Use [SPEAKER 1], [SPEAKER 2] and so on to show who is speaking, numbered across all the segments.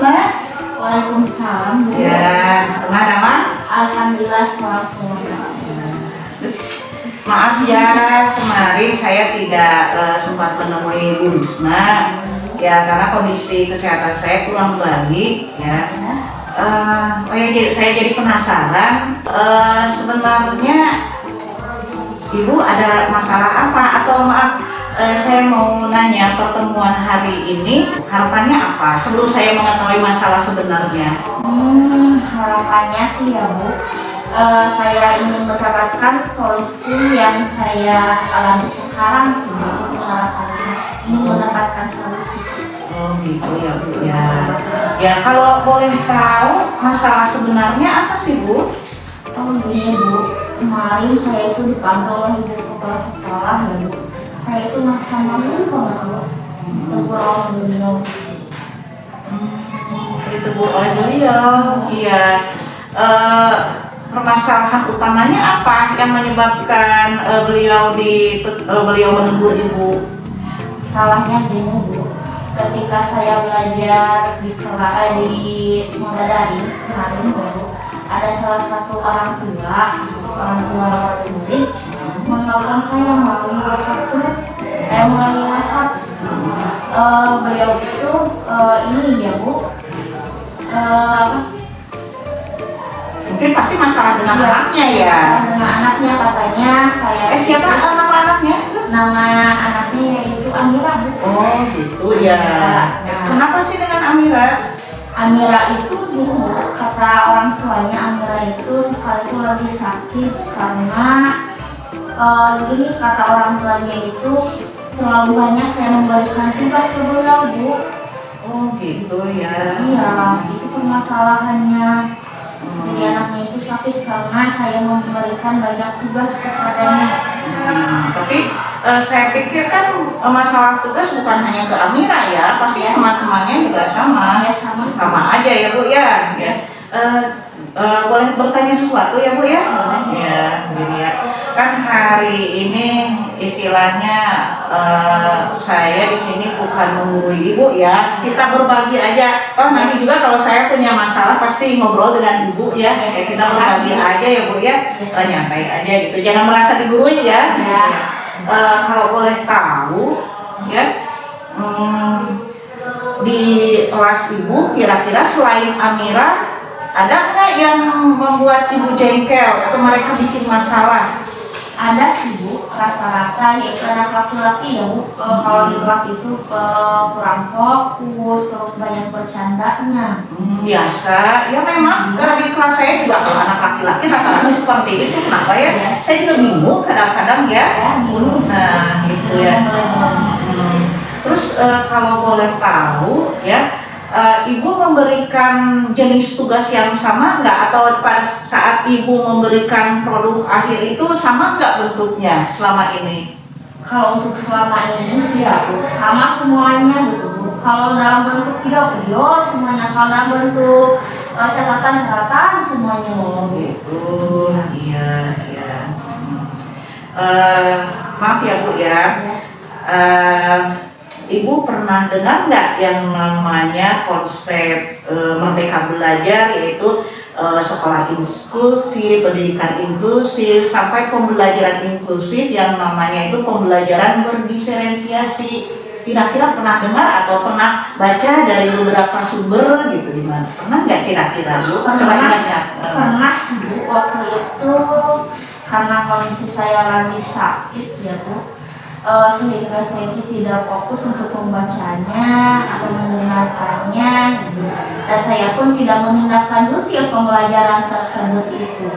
[SPEAKER 1] Nak.
[SPEAKER 2] Waalaikumsalam, Bu.
[SPEAKER 1] Ya, aman-aman?
[SPEAKER 2] Alhamdulillah selamat.
[SPEAKER 1] Maaf ya, kemarin saya tidak sempat menemui Bu Risma. Ya, karena kondisi kesehatan saya kurang baik ya. Saya jadi penasaran, sebenarnya Ibu ada masalah apa? Atau maaf, saya mau nanya, pertemuan hari ini harapannya apa? Sebelum saya mengetahui masalah sebenarnya.
[SPEAKER 2] Harapannya sih ya, Bu, saya ingin mendapatkan solusi yang saya alami sekarang sih, Bu. Harapannya ingin mendapatkan solusi.
[SPEAKER 1] Oh gitu ya Bu ya. Ya kalau boleh tahu masalah sebenarnya apa sih Bu?
[SPEAKER 2] Oh iya, Bu, kemarin saya itu dipanggil oleh ibu kepala sekolah ya, Bu. Saya itu merasa malu banget, Bu. Sekurang beliau.
[SPEAKER 1] Itu Bu, oleh beliau. Iya. Permasalahan utamanya apa yang menyebabkan beliau menegur Ibu?
[SPEAKER 2] Salahnya gini, Bu. Ketika saya belajar di Mondadari kemarin, Bu, ada salah satu orang tua murid menelpon saya melalui WhatsApp. Beliau itu ini ya, Bu,
[SPEAKER 1] Mungkin pasti masalah dengan
[SPEAKER 2] iya,
[SPEAKER 1] anaknya ya.
[SPEAKER 2] dengan anaknya katanya saya.
[SPEAKER 1] Siapa nama anaknya?
[SPEAKER 2] Nama anaknya yaitu Amira, Bu.
[SPEAKER 1] Oh gitu ya. Kenapa sih dengan Amira?
[SPEAKER 2] Amira itu gitu, Bu, kata orang tuanya Amira itu sekali itu lagi sakit karena gini, kata orang tuanya itu terlalu banyak saya memberikan tugas ke beliau, Bu.
[SPEAKER 1] Oh gitu ya.
[SPEAKER 2] Iya, itu permasalahannya. Jadi anaknya itu sakit karena saya memberikan banyak tugas kepadanya.
[SPEAKER 1] Tapi saya pikir kan masalah tugas bukan hanya ke Amira ya, pasti teman-temannya juga sama.
[SPEAKER 2] Ya, sama
[SPEAKER 1] aja ya Bu ya. Boleh bertanya sesuatu ya Bu ya? Ya, begini ya. Kan hari ini istilahnya saya di sini bukan menggurui Ibu ya. Kita berbagi aja. Oh nanti juga kalau saya punya masalah pasti ngobrol dengan Ibu ya. Kita berbagi aja ya Bu ya. Nyantai aja gitu. Jangan merasa digurui ya. Kalau boleh tahu ya, di kelas Ibu kira-kira selain Amira ada nggak yang membuat Ibu jengkel atau mereka bikin masalah?
[SPEAKER 2] Ada sih, Bu, rata-rata yaitu anak laki-laki ya, Bu. Kalau di kelas itu kurang fokus, terus banyak bercandanya.
[SPEAKER 1] Biasa, ya memang di kelas saya juga kalau anak laki-laki rata-rata seperti itu. Kenapa ya? Saya juga bingung kadang-kadang ya.
[SPEAKER 2] Bingung.
[SPEAKER 1] Nah, gitu ya. Terus kalau boleh tahu ya, Ibu memberikan jenis tugas yang sama nggak, atau pada saat Ibu memberikan produk akhir itu sama nggak bentuknya selama ini?
[SPEAKER 2] Kalau untuk selama ini sih ya, Bu, sama semuanya gitu, Bu. Kalau dalam bentuk video semuanya, kalau dalam bentuk catatan semuanya.
[SPEAKER 1] Oh gitu, iya. Maaf ya Bu ya. Ibu pernah dengar nggak yang namanya konsep Merdeka Belajar, yaitu sekolah inklusif, pendidikan inklusif, sampai pembelajaran inklusif yang namanya itu pembelajaran berdiferensiasi? Kira-kira pernah dengar atau pernah baca dari beberapa sumber gitu di mana? Pernah nggak kira-kira Bu? Coba ingat-ingat.
[SPEAKER 2] Pernah sih, Bu, waktu itu karena kondisi saya lagi sakit ya, Bu. Sehingga saya itu tidak fokus untuk membacanya atau mendengarkannya, dan saya pun tidak menindaklanjuti pembelajaran tersebut itu.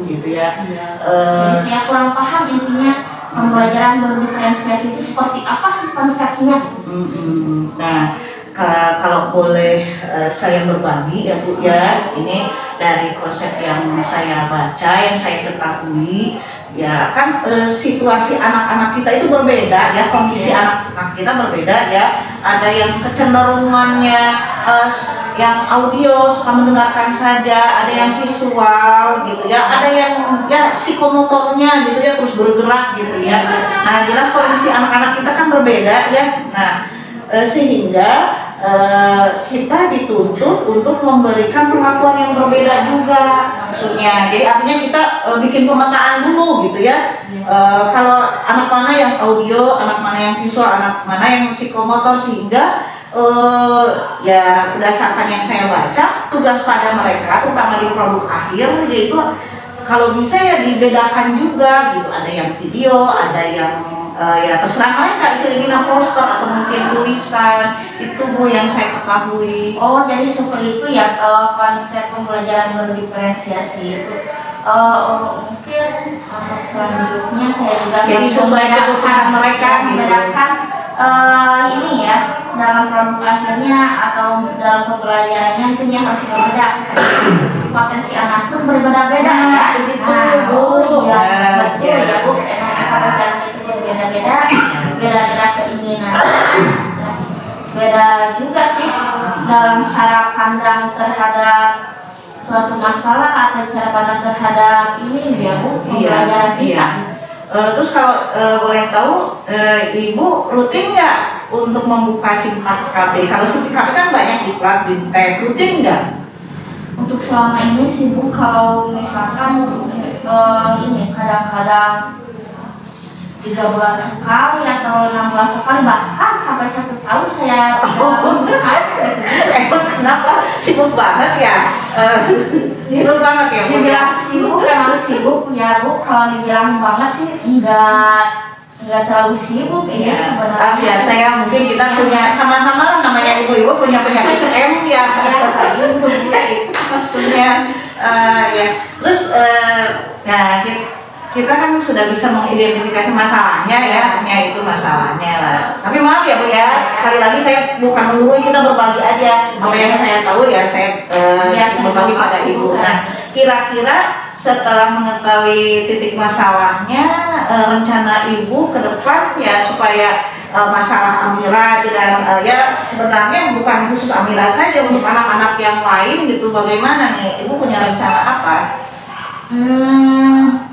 [SPEAKER 1] Gitu ya.
[SPEAKER 2] Jadi saya kurang paham intinya pembelajaran berdiferensiasi itu seperti apa sih konsepnya.
[SPEAKER 1] Nah, kalau boleh saya berbagi ya Bu ya, ini dari konsep yang saya baca, yang saya ketahui. Ya kan situasi anak-anak kita itu berbeda ya, kondisi anak-anak kita berbeda ya. Ada yang kecenderungannya yang audio suka mendengarkan saja, ada yang visual gitu ya, ada yang ya psikomotornya gitu ya, terus bergerak gitu ya. Nah jelas kondisi anak-anak kita kan berbeda ya. Nah sehingga kita dituntut untuk memberikan perlakuan yang berbeda juga maksudnya. Jadi artinya kita bikin pemetaan dulu gitu ya. Kalau anak mana yang audio, anak mana yang visual, anak mana yang psikomotor, sehingga ya berdasarkan yang saya baca, tugas pada mereka terutama di produk akhir yaitu kalau bisa ya dibedakan juga gitu. Ada yang video, ada yang ya terserah mereka itu ingin poster atau mungkin tulisan. Itu Bu yang saya ketahui.
[SPEAKER 2] Oh, jadi seperti itu ya konsep pembelajaran berdiferensiasi itu. Mungkin untuk selanjutnya saya juga
[SPEAKER 1] jadi sesuai kebutuhan mereka
[SPEAKER 2] membedakan ini ya dalam produk akhirnya atau dalam pembelajarannya tentunya harus berbeda. Potensi anak pun berbeda-beda ya. Oh iya, betul ya Bu. Emang potensi anak itu berbeda-beda, beda-beda keinginan. Beda juga sih dalam cara pandang terhadap suatu masalah atau cara pandang terhadap ini ya Bu, pembelajaran kita.
[SPEAKER 1] Terus kalau boleh tahu, Ibu rutin nggak untuk membuka SIM KB? Kalau SIM KB kan banyak iklan bintang, rutin nggak?
[SPEAKER 2] Untuk selama ini sih Bu, kalau misalkan ini kadang-kadang 3 bulan sekali atau 6 bulan sekali, bahkan sampai 1 tahun saya
[SPEAKER 1] Emang kenapa sibuk banget ya? Sibuk banget ya Bu?
[SPEAKER 2] Dibilang sibuk emang sibuk ya Bu. Kalau dibilang banget sih enggak terlalu sibuk ya sebenarnya.
[SPEAKER 1] Ya saya mungkin kita punya sama-sama lah namanya ibu-ibu punya penyakit M ya. Itu maksudnya ya. Terus nah kita kan sudah bisa mengidentifikasi masalahnya ya itu masalahnya lah. Tapi maaf ya Bu ya, sekali lagi saya bukan menunggu, kita berbagi aja apa yang saya tahu ya saya berbagi pada Ibu. Nah, kira-kira setelah mengetahui titik masalahnya, rencana Ibu ke depan ya supaya masalah Amira dan ya sebenarnya bukan khusus Amira saja, untuk anak-anak yang lain gitu, bagaimana nih Ibu punya rencana apa?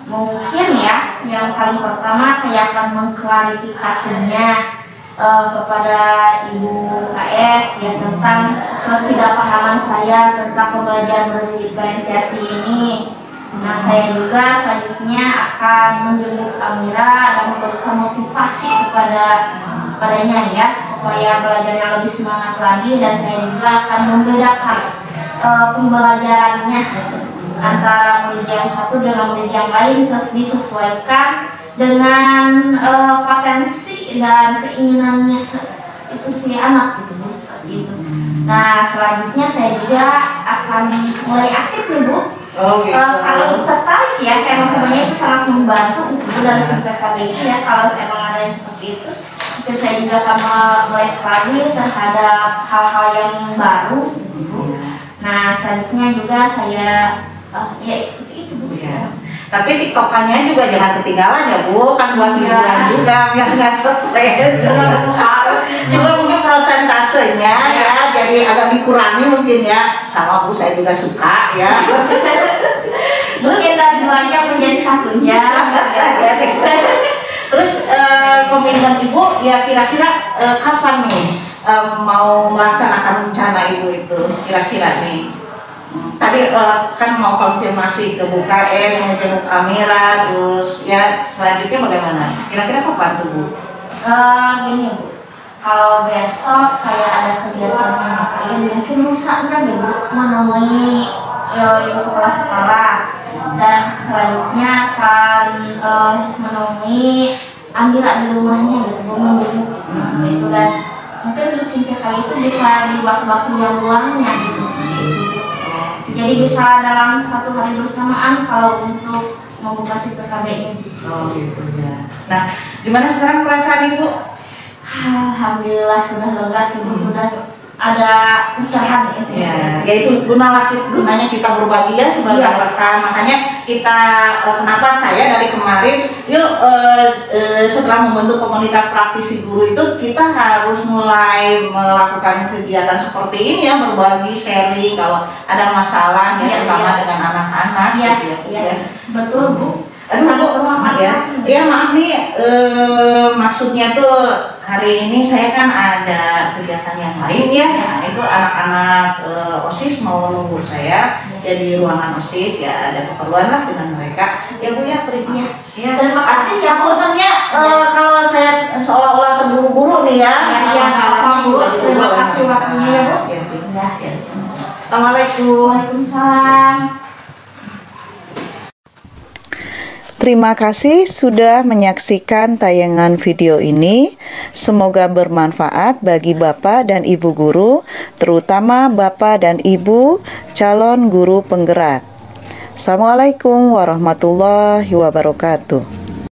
[SPEAKER 2] Mungkin ya yang paling pertama saya akan mengklarifikasinya kepada Ibu KS ya tentang ketidakpahaman saya tentang pembelajaran berdiferensiasi ini. Nah, saya juga selanjutnya akan menjemput Amira dan memberikan motivasi kepadanya ya supaya belajarnya lebih semangat lagi, dan saya juga akan membedakan pembelajarannya antara murid yang satu dengan murid yang lain disesuaikan dengan potensi dan keinginannya itu si anak gitu Bu, seperti itu. Nah, selanjutnya saya juga akan mulai aktif nih Bu. Kalau tertarik ya, emang sebenarnya itu sangat membantu Bu dari PKB ya. Kalau emang ada yang seperti itu saya juga akan mulai lagi terhadap hal-hal yang baru Bu. Nah, selanjutnya juga saya ya seperti itu Bu.
[SPEAKER 1] Ya. Tapi tiktokannya juga jangan ketinggalan ya Bu, kan buat hiburan juga biar nggak stres. Cuma mungkin prosentasenya ya jadi agak dikurangi mungkin ya, sama Bu saya juga suka ya.
[SPEAKER 2] Mungkin dari duanya menjadi satunya.
[SPEAKER 1] Terus komitmen Ibu ya kira-kira kapan nih mau melaksanakan rencana Ibu itu kira-kira nih? Tadi kan mau konfirmasi ke Bu KN, mau jemput Amira, terus ya selanjutnya bagaimana? Kira-kira kapan tuh Bu?
[SPEAKER 2] Gini Bu, kalau besok saya ada kegiatan yang lain, mungkin lusanya Bu menemui Ibu Kepala Sekolah, dan selanjutnya akan menemui Amira di rumahnya gitu Bu, menjemput seperti itu, dan mungkin singkat kali itu bisa di waktu-waktu yang luangnya gitu. Jadi bisa dalam 1 hari bersamaan kalau untuk membuka si PKB ini.
[SPEAKER 1] Oh gitu ya. Nah, gimana sekarang perasaan Ibu?
[SPEAKER 2] Alhamdulillah sudah lega sih Bu, sudah ada pencerahan itu.
[SPEAKER 1] Ya, yaitu gunanya kita berbagi ya sebagai rekan. Makanya kita kenapa saya dari kemarin yuk setelah membentuk komunitas praktisi guru itu kita harus mulai melakukan kegiatan seperti ini ya, berbagi, sharing kalau ada masalah ya, terutama dengan anak-anak gitu ya.
[SPEAKER 2] Betul Bu.
[SPEAKER 1] Aduh Bu, ya maaf nih, maksudnya tuh hari ini saya kan ada kegiatan yang lain ya, nah, itu itu anak-anak OSIS mau nunggu saya ya di ruangan OSIS, ya ada keperluan lah dengan mereka. Ya Bu ya, terima. Ya,
[SPEAKER 2] Terima kasih ya Bu.
[SPEAKER 1] Puntennya kalau saya seolah-olah terburu-buru nih ya.
[SPEAKER 2] Ya,
[SPEAKER 1] Masalahnya
[SPEAKER 2] Bu.
[SPEAKER 1] juga
[SPEAKER 2] Terima kasih waktunya ya Bu.
[SPEAKER 1] Ya. Assalamualaikum.
[SPEAKER 2] Waalaikumsalam.
[SPEAKER 3] Terima kasih sudah menyaksikan tayangan video ini. Semoga bermanfaat bagi Bapak dan Ibu guru, terutama Bapak dan Ibu calon guru penggerak. Assalamualaikum warahmatullahi wabarakatuh.